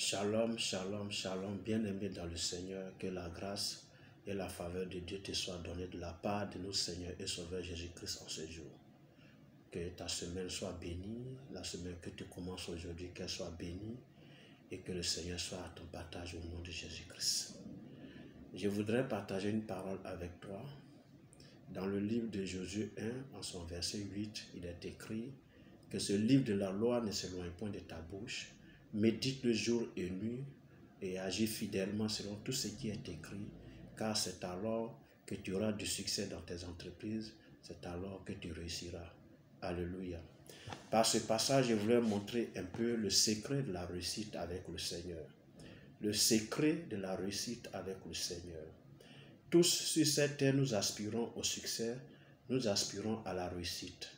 Shalom, shalom, shalom, bien-aimé dans le Seigneur, que la grâce et la faveur de Dieu te soient données de la part de notre Seigneur et Sauveur Jésus-Christ en ce jour. Que ta semaine soit bénie, la semaine que tu commences aujourd'hui, qu'elle soit bénie et que le Seigneur soit à ton partage au nom de Jésus-Christ. Je voudrais partager une parole avec toi. Dans le livre de Josué 1, en son verset 8, il est écrit que ce livre de la loi ne s'éloigne point de ta bouche, médite-le jour et nuit et agis fidèlement selon tout ce qui est écrit, car c'est alors que tu auras du succès dans tes entreprises, c'est alors que tu réussiras. Alléluia. Par ce passage, je voulais montrer un peu le secret de la réussite avec le Seigneur. Le secret de la réussite avec le Seigneur. Tous sur cette terre, nous aspirons au succès, nous aspirons à la réussite.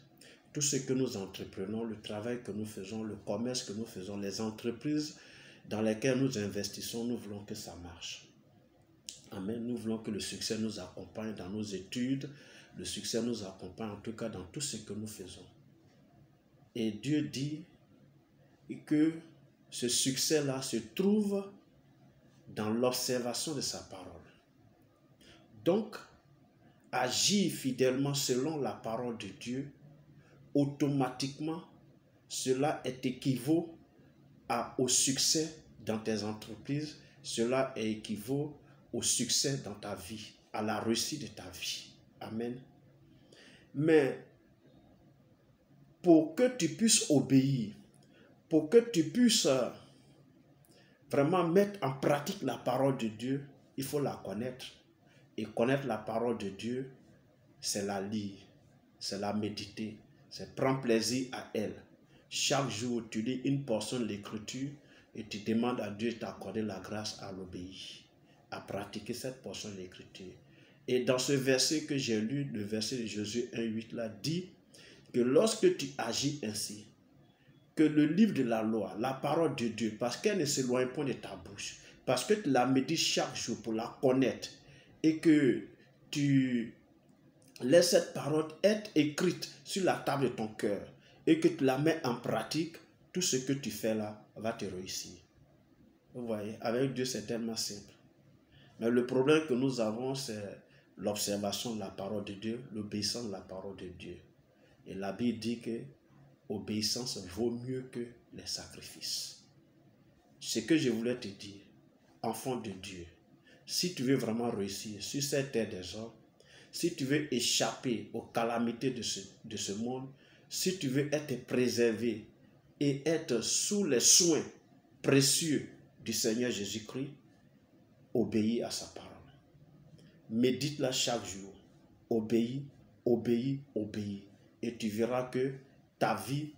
Tout ce que nous entreprenons, le travail que nous faisons, le commerce que nous faisons, les entreprises dans lesquelles nous investissons, nous voulons que ça marche. Amen. Nous voulons que le succès nous accompagne dans nos études, le succès nous accompagne en tout cas dans tout ce que nous faisons. Et Dieu dit que ce succès-là se trouve dans l'observation de sa parole. Donc, agir fidèlement selon la parole de Dieu, automatiquement, cela équivaut au succès dans tes entreprises, cela équivaut au succès dans ta vie, à la réussite de ta vie. Amen. Mais pour que tu puisses obéir, pour que tu puisses vraiment mettre en pratique la parole de Dieu, il faut la connaître. Et connaître la parole de Dieu, c'est la lire, c'est la méditer, c'est prendre plaisir à elle. Chaque jour, tu lis une portion de l'écriture et tu demandes à Dieu de t'accorder la grâce à l'obéir, à pratiquer cette portion de l'écriture. Et dans ce verset que j'ai lu, le verset de Josué 1,8 là, dit que lorsque tu agis ainsi, que le livre de la loi, la parole de Dieu, parce qu'elle ne s'éloigne point de ta bouche, parce que tu la médites chaque jour pour la connaître, et que tu laisses cette parole être écrite sur la table de ton cœur et que tu la mets en pratique, tout ce que tu fais là va te réussir. Vous voyez, avec Dieu c'est tellement simple. Mais le problème que nous avons, c'est l'observation de la parole de Dieu, l'obéissance de la parole de Dieu. Et la Bible dit que l'obéissance vaut mieux que les sacrifices. Ce que je voulais te dire, enfant de Dieu, si tu veux vraiment réussir sur cette terre des hommes, si tu veux échapper aux calamités de ce monde, si tu veux être préservé et être sous les soins précieux du Seigneur Jésus-Christ, obéis à sa parole. Médite-la chaque jour. Obéis, obéis, obéis. Et tu verras que ta vie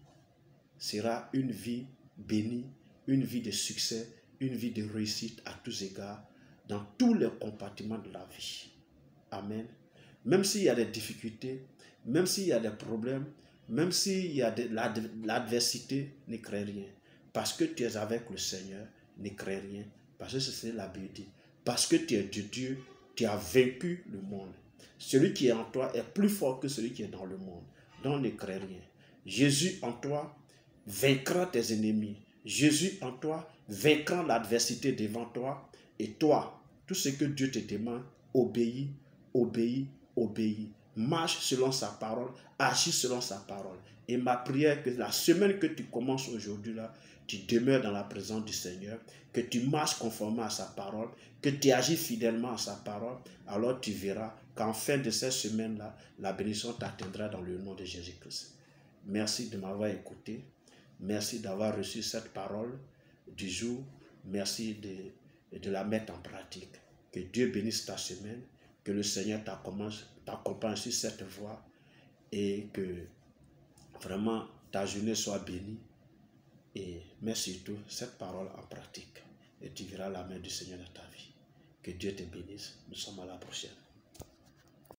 sera une vie bénie, une vie de succès, une vie de réussite à tous égards, dans tous les compartiments de la vie. Amen. Même s'il y a des difficultés, même s'il y a des problèmes, même s'il y a de l'adversité, ne crains rien. Parce que tu es avec le Seigneur, ne crains rien. Parce que c'est la Bible dit. Parce que tu es de Dieu, tu as vaincu le monde. Celui qui est en toi est plus fort que celui qui est dans le monde. Donc ne crains rien. Jésus en toi vaincra tes ennemis. Jésus en toi vaincra l'adversité devant toi. Et toi, tout ce que Dieu te demande, obéis, obéis, obéis. Marche selon sa parole, agis selon sa parole. Et ma prière que la semaine que tu commences aujourd'hui là, tu demeures dans la présence du Seigneur, que tu marches conformément à sa parole, que tu agis fidèlement à sa parole, alors tu verras qu'en fin de cette semaine-là, la bénédiction t'atteindra dans le nom de Jésus-Christ. Merci de m'avoir écouté. Merci d'avoir reçu cette parole du jour. Merci de la mettre en pratique. Que Dieu bénisse ta semaine, que le Seigneur t'accompagne sur cette voie et que vraiment ta journée soit bénie. Et mets surtout cette parole en pratique et tu verras la main du Seigneur dans ta vie. Que Dieu te bénisse. Nous sommes à la prochaine.